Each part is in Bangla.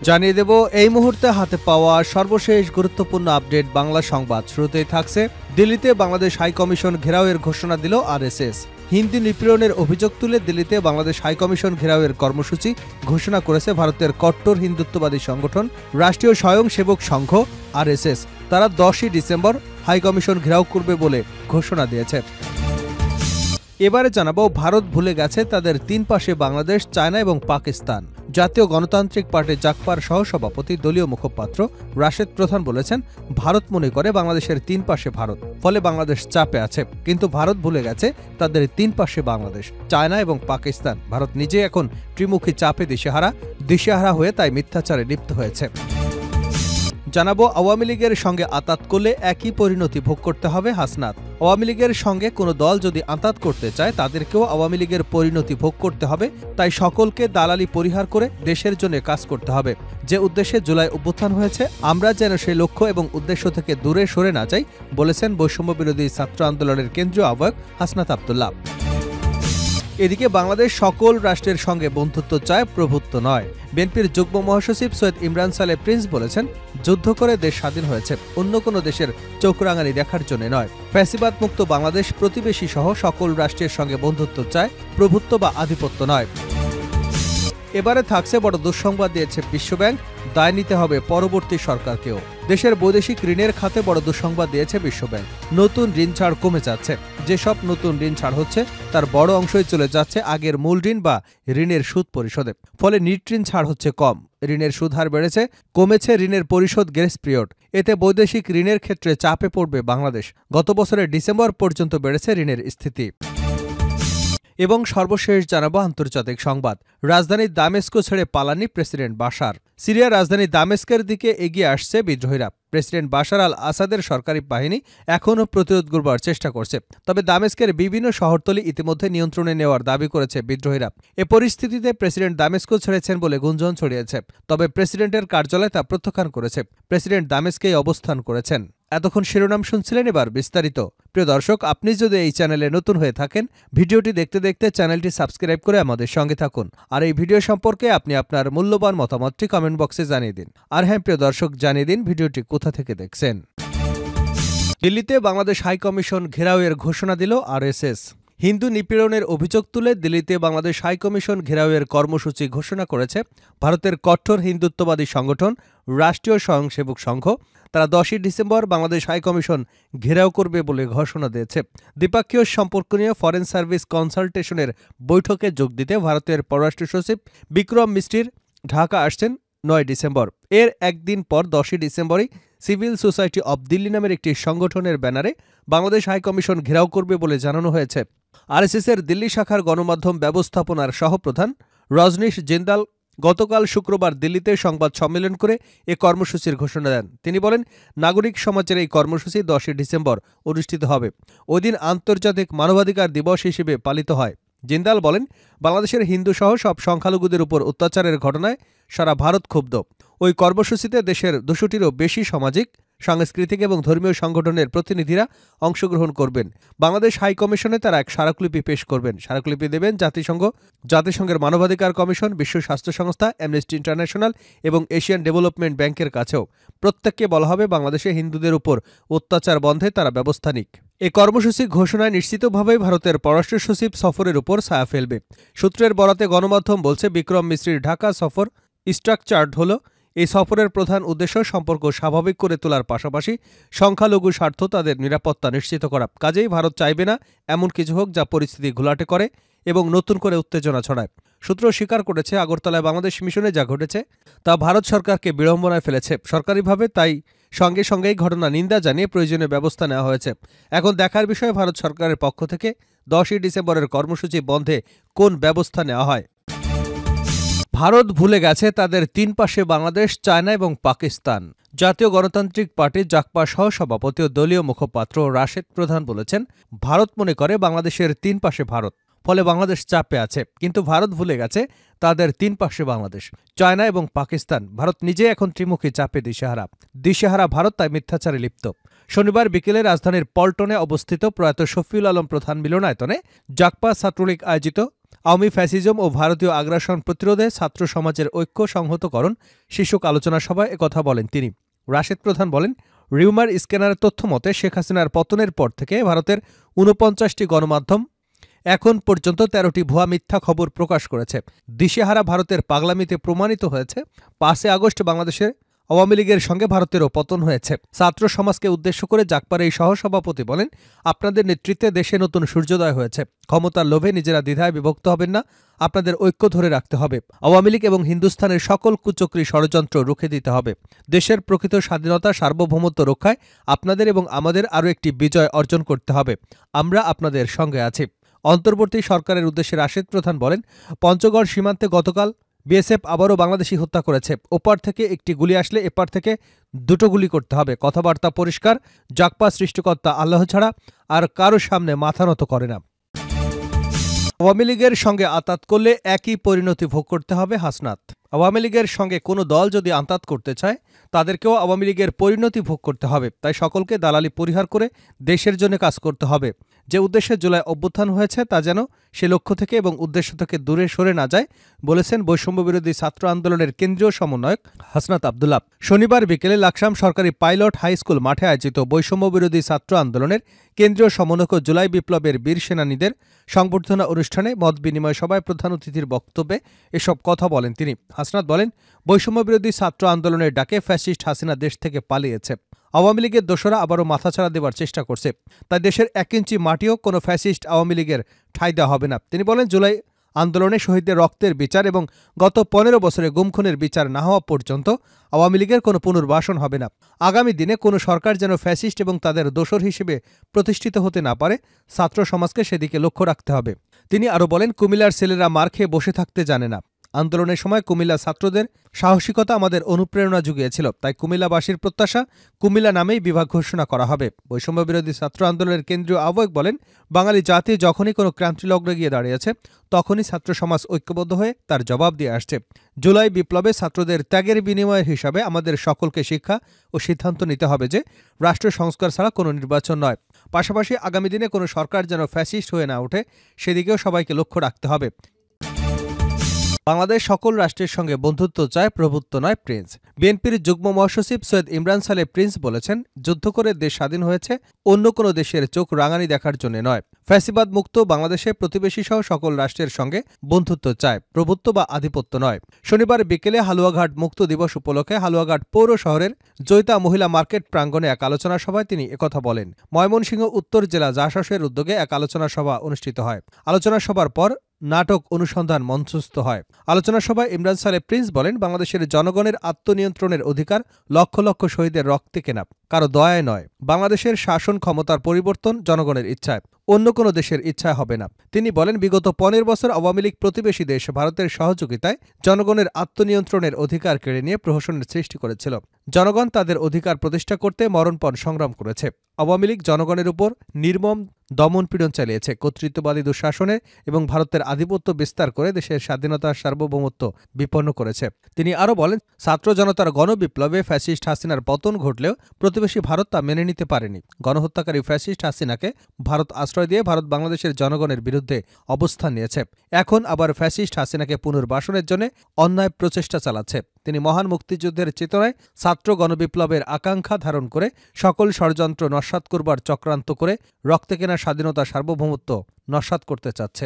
জানিয়ে দেব এই মুহূর্তে হাতে পাওয়া সর্বশেষ গুরুত্বপূর্ণ আপডেট বাংলা সংবাদ। শুরুতেই থাকছে দিল্লিতে বাংলাদেশ হাই কমিশন ঘেরাওয়ের ঘোষণা দিল আরএসএস। হিন্দু নিপীড়নের অভিযোগ তুলে দিল্লিতে বাংলাদেশ হাই কমিশন ঘেরাওয়ের কর্মসূচি ঘোষণা করেছে ভারতের কট্টর হিন্দুত্ববাদী সংগঠন রাষ্ট্রীয় স্বয়ংসেবক সংঘ আরএসএস। তারা 10ই ডিসেম্বর হাই কমিশন ঘেরাও করবে বলে ঘোষণা দিয়েছে। এবারে জানাবো ভারত ভুলে গেছে তাদের তিন পাশে বাংলাদেশ, চায়না এবং পাকিস্তান। জাতীয় গণতান্ত্রিক পার্টি জাকপার সহসভাপতি দলীয় মুখপাত্র রাশেদ প্রধান বলেছেন, ভারত মনে করে বাংলাদেশের তিন পাশে ভারত, ফলে বাংলাদেশ চাপে আছে। কিন্তু ভারত ভুলে গেছে তাদের তিন পাশে বাংলাদেশ, চায়না এবং পাকিস্তান। ভারত নিজে এখন ত্রিমুখী চাপে দিশেহারা হয়ে তাই মিথ্যাচারে লিপ্ত হয়েছে। জানাবো আওয়ামী লীগের সঙ্গে আঁতাত করলে একই পরিণতি ভোগ করতে হবে হাসনাত। আওয়ামী লীগের সঙ্গে কোনো দল যদি আঁতাত করতে চায় তাদেরকেও আওয়ামী লীগের পরিণতি ভোগ করতে হবে। তাই সকলকে দালালি পরিহার করে দেশের জন্য কাজ করতে হবে। যে উদ্দেশ্যে জুলাই অভ্যুত্থান হয়েছে, আমরা যেন সেই লক্ষ্য এবং উদ্দেশ্য থেকে দূরে সরে না যাই, বলেছেন বৈষম্য বিরোধী ছাত্র আন্দোলনের কেন্দ্রীয় আহ্বায়ক হাসনাত আব্দুল্লাহ। এদিকে বাংলাদেশ সকল রাষ্ট্রের সঙ্গে বন্ধুত্ব চায়, প্রভুত্ব নয়। বিএনপির যুগ্ম মহাসচিব সৈয়দ ইমরান সালে প্রিন্স বলেছেন, যুদ্ধ করে দেশ স্বাধীন হয়েছে, অন্য কোনো দেশের চোখরাঙানি দেখার জন্য নয়। ফ্যাসিবাদ মুক্ত বাংলাদেশ প্রতিবেশী সহ সকল রাষ্ট্রের সঙ্গে বন্ধুত্ব চায়, প্রভুত্ব বা আধিপত্য নয়। এবারে থাকছে বড় দুঃসংবাদ দিয়েছে বিশ্বব্যাংক, দায় নিতে হবে পরবর্তী সরকারকেও। দেশের বৈদেশিক ঋণের খাতে বড় দুঃসংবাদ দিয়েছে বিশ্বব্যাংক। নতুন ঋণ ছাড় কমে যাচ্ছে। যেসব নতুন ঋণ ছাড় হচ্ছে তার বড় অংশই চলে যাচ্ছে আগের মূল ঋণ বা ঋণের সুদ পরিশোধে। ফলে নিট ঋণ ছাড় হচ্ছে কম, ঋণের সুদ হার বেড়েছে, কমেছে ঋণের পরিশোধ গ্রেস পিরিয়ড। এতে বৈদেশিক ঋণের ক্ষেত্রে চাপে পড়বে বাংলাদেশ। গত বছরের ডিসেম্বর পর্যন্ত বেড়েছে ঋণের স্থিতি। এবং সর্বশেষ জানাবো আন্তর্জাতিক সংবাদ। রাজধানী দামেস্ক ছেড়ে পালানি প্রেসিডেন্ট বাশার। সিরিয়ার রাজধানী দামেস্কের দিকে এগিয়ে আসছে বিদ্রোহীরা। প্রেসিডেন্ট বাশার আল আসাদের সরকারি বাহিনী এখনও প্রতিরোধ করবার চেষ্টা করছে। তবে দামেস্কের বিভিন্ন শহরতলি ইতিমধ্যে নিয়ন্ত্রণে নেওয়ার দাবি করেছে বিদ্রোহীরা। এ পরিস্থিতিতে প্রেসিডেন্ট দামেস্ক ছেড়েছেন বলে গুঞ্জন ছড়িয়েছে। তবে প্রেসিডেন্টের কার্যালয় তা প্রত্যাখ্যান করেছে। প্রেসিডেন্ট দামেস্কেই অবস্থান করেছেন। এতক্ষণ শিরোনাম শুনছিলেন, এবার বিস্তারিত। প্রিয় দর্শক, আপনি যদি এই চ্যানেলে নতুন হয়ে থাকেন, ভিডিওটি দেখতে দেখতে চ্যানেলটি সাবস্ক্রাইব করে আমাদের সঙ্গে থাকুন। আর এই ভিডিও সম্পর্কে আপনি আপনার মূল্যবান মতামতটি কমেন্ট বক্সে জানিয়ে দিন। আর হ্যাঁ প্রিয় দর্শক, জানিয়ে দিন ভিডিওটি কোথা থেকে দেখছেন। দিল্লিতে বাংলাদেশ হাই কমিশন ঘেরাওয়ের ঘোষণা দিল আরএসএস। হিন্দু নিপীড়নের অভিযোগ তুলে দিল্লিতে বাংলাদেশ হাই কমিশন ঘেরাওয়ের কর্মসূচি ঘোষণা করেছে ভারতের কট্টর হিন্দুত্ববাদী সংগঠন রাষ্ট্রীয় স্বয়ংসেবক সংঘ। তারা 10ই ডিসেম্বর বাংলাদেশ হাই কমিশন ঘেরাও করবে বলে ঘোষণা দিয়েছে। দ্বিপাক্ষীয় সম্পর্ক নিয়ে ফরেন সার্ভিস কনসালটেশনের বৈঠকে যোগ দিতে ভারতের পররাষ্ট্র সচিব বিক্রম মিস্ত্রির ঢাকা আসছেন 9 ডিসেম্বর। এর একদিন পর 10ই ডিসেম্বরই সিভিল সোসাইটি অব দিল্লি নামের একটি সংগঠনের ব্যানারে বাংলাদেশ হাই কমিশন ঘেরাও করবে বলে জানানো হয়েছে। আরএসএসের দিল্লি শাখার গণমাধ্যম ব্যবস্থাপনার সহপ্রধান রজনীশ জিন্দাল গতকাল শুক্রবার দিল্লিতে সংবাদ সম্মেলন করে এ কর্মসূচির ঘোষণা দেন। তিনি বলেন, নাগরিক সমাজের এই কর্মসূচি 10ই ডিসেম্বর অনুষ্ঠিত হবে। ওই দিন আন্তর্জাতিক মানবাধিকার দিবস হিসেবে পালিত হয়। জিন্দাল বলেন, বাংলাদেশের হিন্দুসহ সব সংখ্যালঘুদের উপর অত্যাচারের ঘটনায় সারা ভারত ক্ষুব্ধ। ওই কর্মসূচিতে দেশের 200টিরও বেশি সামাজিক, সাংস্কৃতিক এবং ধর্মীয় সংগঠনের প্রতিনিধিরা অংশগ্রহণ করবেন। বাংলাদেশ হাই কমিশনে তারা এক স্মারকলিপি পেশ করবেন। স্মারকলিপি দেবেন জাতিসংঘের মানবাধিকার কমিশন, বিশ্ব স্বাস্থ্য সংস্থা, অ্যামনেস্টি ইন্টারন্যাশনাল এবং এশিয়ান ডেভেলপমেন্ট ব্যাংকের কাছেও। প্রত্যেককে বলা হবে বাংলাদেশে হিন্দুদের উপর অত্যাচার বন্ধে তারা ব্যবস্থা নিক। এ কর্মসূচি ঘোষণায় নিশ্চিতভাবেই ভারতের পররাষ্ট্র সচিব সফরের উপর ছায়া ফেলবে। সূত্রের বরাতে গণমাধ্যম বলছে, বিক্রম মিস্ত্রির ঢাকা সফর স্ট্রাকচার্ড হল। এই সফরের প্রধান উদ্দেশ্য সম্পর্ক স্বাভাবিক করে তোলার পাশাপাশি সংখ্যালঘু স্বার্থ তাদের নিরাপত্তা নিশ্চিত করা। কাজেই ভারত চাইবে না এমন কিছু হোক যা পরিস্থিতি ঘোলাটে করে এবং নতুন করে উত্তেজনা ছড়ায়। সূত্র স্বীকার করেছে, আগরতলায় বাংলাদেশ মিশনে যা ঘটেছে তা ভারত সরকারকে বিড়ম্বনায় ফেলেছে। সরকারিভাবে তাই সঙ্গেই ঘটনা নিন্দা জানিয়ে প্রয়োজনীয় ব্যবস্থা নেওয়া হয়েছে। এখন দেখার বিষয় ভারত সরকারের পক্ষ থেকে 10ই ডিসেম্বরের কর্মসূচি বন্ধে কোন ব্যবস্থা নেওয়া হয়। ভারত ভুলে গেছে তাদের তিন পাশে বাংলাদেশ, চায়না এবং পাকিস্তান। জাতীয় গণতান্ত্রিক পার্টি জাকপা সহসভাপতি ও দলীয় মুখপাত্র রাশেদ প্রধান বলেছেন, ভারত মনে করে বাংলাদেশের তিন পাশে ভারত, ফলে বাংলাদেশ চাপে আছে। কিন্তু ভারত ভুলে গেছে তাদের তিন পাশে বাংলাদেশ, চায়না এবং পাকিস্তান। ভারত নিজে এখন ত্রিমুখী চাপে দিশেহারা ভারত তাই মিথ্যাচারে লিপ্ত। শনিবার বিকেলে রাজধানীর পল্টনে অবস্থিত প্রয়াত শফিউল আলম প্রধান মিলনায়তনে জাকপা ছাত্রলীগ আয়োজিত আওয়ামী ফ্যাসিজম ও ভারতীয় আগ্রাসন প্রতিরোধে ছাত্র সমাজের ঐক্য সংহতকরণ শীর্ষক আলোচনা সভায় একথা বলেন তিনি। রাশেদ প্রধান বলেন, রিউমার স্ক্যানারের তথ্য মতে শেখ হাসিনার পতনের পর থেকে ভারতের ৪৯টি গণমাধ্যম এখন পর্যন্ত ১৩টি ভুয়া মিথ্যা খবর প্রকাশ করেছে। দিশেহারা ভারতের পাগলামিতে প্রমাণিত হয়েছে ৫ আগস্ট বাংলাদেশে আওয়ামী লীগের সঙ্গে ভারতেরও পতন হয়েছে। ছাত্র সমাজকে উদ্দেশ্য করে জাগপার এই সহসভাপতি বলেন, আপনাদের নেতৃত্বে দেশে নতুন সূর্যোদয় হয়েছে। ক্ষমতার লোভে নিজেরা দ্বিধায় বিভক্ত হবেন না, আপনাদের ঐক্য ধরে রাখতে হবে। আওয়ামী লীগ এবং হিন্দুস্থানের সকল কুচক্রী ষড়যন্ত্র রুখে দিতে হবে। দেশের প্রকৃত স্বাধীনতা সার্বভৌমত্ব রক্ষায় আপনাদের এবং আমাদের আরও একটি বিজয় অর্জন করতে হবে। আমরা আপনাদের সঙ্গে আছি। অন্তর্বর্তী সরকারের উদ্দেশ্যে রাশেদ প্রধান বলেন, পঞ্চগড় সীমান্তে গতকাল বিএসএফ আবারও বাংলাদেশি হত্যা করেছে। ওপার থেকে একটি গুলি আসলে এপার থেকে দুটো গুলি করতে হবে। কথাবার্তা পরিষ্কার, জাগপা সৃষ্টিকর্তা আল্লাহ ছাড়া আর কারো সামনে মাথা নত করে না। আওয়ামী লীগের সঙ্গে আঁতাত করলে একই পরিণতি ভোগ করতে হবে হাসনাত। আওয়ামী লীগের সঙ্গে কোনো দল যদি আঁতাত করতে চায় তাদেরকেও আওয়ামী লীগের পরিণতি ভোগ করতে হবে। তাই সকলকে দালালি পরিহার করে দেশের জন্য কাজ করতে হবে। যে উদ্দেশ্যে জুলাই অভ্যুত্থান হয়েছে তা যেন সে লক্ষ্য থেকে এবং উদ্দেশ্য থেকে দূরে সরে না যায় বলেছেন বৈষম্যবিরোধী ছাত্র আন্দোলনের কেন্দ্রীয় সমন্বয়ক হাসনাত আব্দুল্লাহ। শনিবার বিকেলে লাকসাম সরকারি পাইলট হাই স্কুল মাঠে আয়োজিত বৈষম্যবিরোধী ছাত্র আন্দোলনের কেন্দ্রীয় সমন্বয়ক জুলাই বিপ্লবের বীর সেনানীদের সংবর্ধনা অনুষ্ঠানে মত বিনিময় সভায় প্রধান অতিথির বক্তব্যে এসব কথা বলেন তিনি। হাসনাত বলেন, বৈষম্যবিরোধী ছাত্র আন্দোলনের ডাকে ফ্যাসিস্ট হাসিনা দেশ থেকে পালিয়েছে। আওয়ামী লীগের দোসরা আবারও মাথাছাড়া দেওয়ার চেষ্টা করছে। তাই দেশের ১ ইঞ্চি মাটিও কোনো ফ্যাসিস্ট আওয়ামী লীগের ঠাঁই দেওয়া হবে না। তিনি বলেন, জুলাই আন্দোলনে শহীদদের রক্তের বিচার এবং গত ১৫ বছরে গুমখুনের বিচার না হওয়া পর্যন্ত আওয়ামী লীগের কোনো পুনর্বাসন হবে না। আগামী দিনে কোনো সরকার যেন ফ্যাসিস্ট এবং তাদের দোসর হিসেবে প্রতিষ্ঠিত হতে না পারে, ছাত্র সমাজকে সেদিকে লক্ষ্য রাখতে হবে। তিনি আরও বলেন, কুমিল্লার ছেলেরা মার খেয়ে বসে থাকতে জানে না। আন্দোলনের সময় কুমিল্লা ছাত্রদের সাহসিকতা আমাদের অনুপ্রেরণা জুগিয়েছিল। তাই কুমিল্লাবাসীর প্রত্যাশা, কুমিল্লা নামেই বিভাগ ঘোষণা করা হবে। বৈষম্যবিরোধী ছাত্র আন্দোলনের কেন্দ্রীয় আহ্বায়ক বলেন, বাঙালি জাতি যখনই কোনো ক্রান্তিলগ্নে গিয়ে দাঁড়িয়েছে তখনই ছাত্র সমাজ ঐক্যবদ্ধ হয়ে তার জবাব দিয়ে আসছে। জুলাই বিপ্লবে ছাত্রদের ত্যাগের বিনিময়ের হিসাবে আমাদের সকলকে শিক্ষা ও সিদ্ধান্ত নিতে হবে যে রাষ্ট্র সংস্কার ছাড়া কোনো নির্বাচন নয়। পাশাপাশি আগামী দিনে কোনো সরকার যেন ফ্যাসিস্ট হয়ে না ওঠে সেদিকেও সবাইকে লক্ষ্য রাখতে হবে। বাংলাদেশ সকল রাষ্ট্রের সঙ্গে বন্ধুত্ব চায়, প্রভুত্ব নয় প্রিন্স। বিএনপির যুগ্ম মহাসচিব সৈয়দ ইমরান সালে প্রিন্স বলেছেন, যুদ্ধ করে দেশ স্বাধীন হয়েছে, অন্য কোনো দেশের চোখ রাঙানি দেখার জন্য নয়। ফ্যাসিবাদ মুক্ত বাংলাদেশে প্রতিবেশী সহ সকল রাষ্ট্রের সঙ্গে বন্ধুত্ব চায়, প্রভুত্ব বা আধিপত্য নয়। শনিবার বিকেলে হালুয়াঘাট মুক্ত দিবস উপলক্ষে হালুয়াঘাট পৌর শহরের জৈতা মহিলা মার্কেট প্রাঙ্গণে এক আলোচনা সভায় তিনি একথা বলেন। ময়মনসিংহ উত্তর জেলা জাসাসের উদ্যোগে এক আলোচনা সভা অনুষ্ঠিত হয়। আলোচনা সভার পর নাটক অনুসন্ধান মঞ্চস্থ হয়। আলোচনা সভায় ইমরান সালে প্রিন্স বলেন, বাংলাদেশের জনগণের আত্মনিয়ন্ত্রণের অধিকার লক্ষ লক্ষ শহীদের রক্তে কেনা, কারো দয়ায় নয়। বাংলাদেশের শাসন ক্ষমতার পরিবর্তন জনগণের ইচ্ছায়, অন্য কোনো দেশের ইচ্ছায় হবে না। তিনি বলেন, বিগত ১৫ বছর আওয়ামী লীগ প্রতিবেশী দেশ ভারতের সহযোগিতায় জনগণের আত্মনিয়ন্ত্রণের অধিকার কেড়ে নিয়ে প্রহসনের সৃষ্টি করেছিল। জনগণ তাদের অধিকার প্রতিষ্ঠা করতে মরণপণ সংগ্রাম করেছে। আওয়ামী লীগ জনগণের উপর নির্মম দমনপীড়ন চালিয়েছে, কর্তৃত্ববাদী দুঃশাসনের এবং ভারতের আধিপত্য বিস্তার করে দেশের স্বাধীনতার সার্বভৌমত্ব বিপন্ন করেছে। তিনি আরও বলেন, ছাত্র জনতার গণবিপ্লবে ফ্যাসিস্ট হাসিনার পতন ঘটলেও প্রতিবেশী ভারত তা মেনে নিতে পারেনি। গণহত্যাকারী ফ্যাসিস্ট হাসিনাকে ভারত আশ্রয় দিয়ে ভারত বাংলাদেশের জনগণের বিরুদ্ধে অবস্থান নিয়েছে। এখন আবার ফ্যাসিস্ট হাসিনাকে পুনর্বাসনের জন্য অন্যায় প্রচেষ্টা চালাচ্ছে। তিনি মহান মুক্তিযুদ্ধের চেতনায় ছাত্র গণবিপ্লবের আকাঙ্ক্ষা ধারণ করে সকল ষড়যন্ত্র নস্যাৎ করবার চক্রান্ত করে রক্তে কেনা স্বাধীনতা সার্বভৌমত্ব নস্যাৎ করতে চাচ্ছে।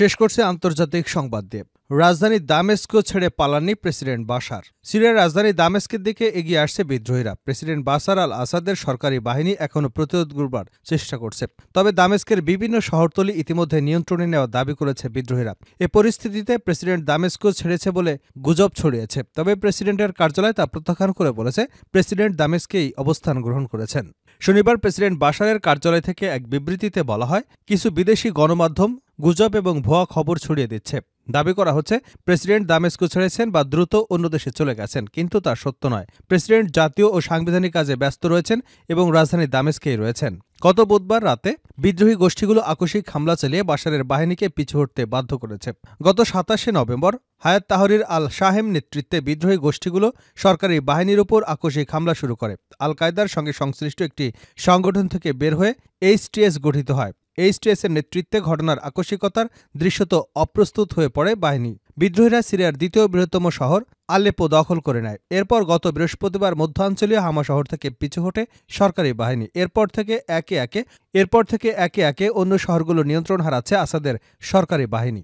শেষ করছে আন্তর্জাতিক সংবাদ দিয়ে। রাজধানী দামেস্কো ছেড়ে পালাননি প্রেসিডেন্ট বাশার। সিরিয়ার রাজধানী দামেস্কের দিকে এগিয়ে আসছে বিদ্রোহীরা। প্রেসিডেন্ট বাশার আল আসাদের সরকারি বাহিনী এখনও প্রতিরোধ করবার চেষ্টা করছে। তবে দামেস্কের বিভিন্ন শহরতলি ইতিমধ্যে নিয়ন্ত্রণে নেওয়ার দাবি করেছে বিদ্রোহীরা। এ পরিস্থিতিতে প্রেসিডেন্ট দামেস্কো ছেড়েছে বলে গুজব ছড়িয়েছে। তবে প্রেসিডেন্টের কার্যালয় তা প্রত্যাখ্যান করে বলেছে, প্রেসিডেন্ট দামেস্কেই অবস্থান গ্রহণ করেছেন। শনিবার প্রেসিডেন্ট বাশারের কার্যালয় থেকে এক বিবৃতিতে বলা হয়, কিছু বিদেশি গণমাধ্যম গুজব এবং ভুয়া খবর ছড়িয়ে দিচ্ছে। দাবি করা হচ্ছে প্রেসিডেন্ট দামেস্কো ছেড়েছেন বা দ্রুত অন্য দেশে চলে গেছেন, কিন্তু তা সত্য নয়। প্রেসিডেন্ট জাতীয় ও সাংবিধানিক কাজে ব্যস্ত রয়েছেন এবং রাজধানী দামেস্কেই রয়েছেন। গত বুধবার রাতে বিদ্রোহী গোষ্ঠীগুলো আকস্মিক হামলা চালিয়ে বাশারের বাহিনীকে পিছু হটতে বাধ্য করেছে। গত ২৭শে নভেম্বর হায়াত তাহরির আল শাহেম নেতৃত্বে বিদ্রোহী গোষ্ঠীগুলো সরকারি বাহিনীর উপর আকস্মিক হামলা শুরু করে। আল কায়দার সঙ্গে সংশ্লিষ্ট একটি সংগঠন থেকে বের হয়ে HTS গঠিত হয়। এইচটিএসের নেতৃত্বে ঘটনার আকস্মিকতার দৃশ্যত অপ্রস্তুত হয়ে পড়ে বাহিনী। বিদ্রোহীরা সিরিয়ার দ্বিতীয় বৃহত্তম শহর আলেপ্পো দখল করে নেয়। এরপর গত বৃহস্পতিবার মধ্যাঞ্চলীয় হামা শহর থেকে পিছু হটে সরকারি বাহিনী। এরপর থেকে একে একে অন্য শহরগুলো নিয়ন্ত্রণ হারাচ্ছে আসাদের সরকারি বাহিনী।